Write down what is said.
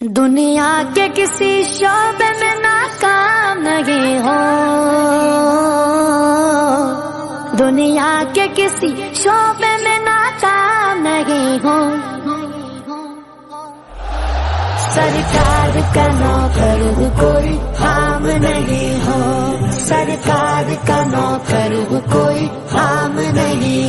दुनिया के किसी शोबे में नाकाम नहीं हो, दुनिया के किसी शोबे में नाकाम नहीं हो। सरकार का नौकर कोई काम नहीं हो, सरकार का नौकर कोई काम नहीं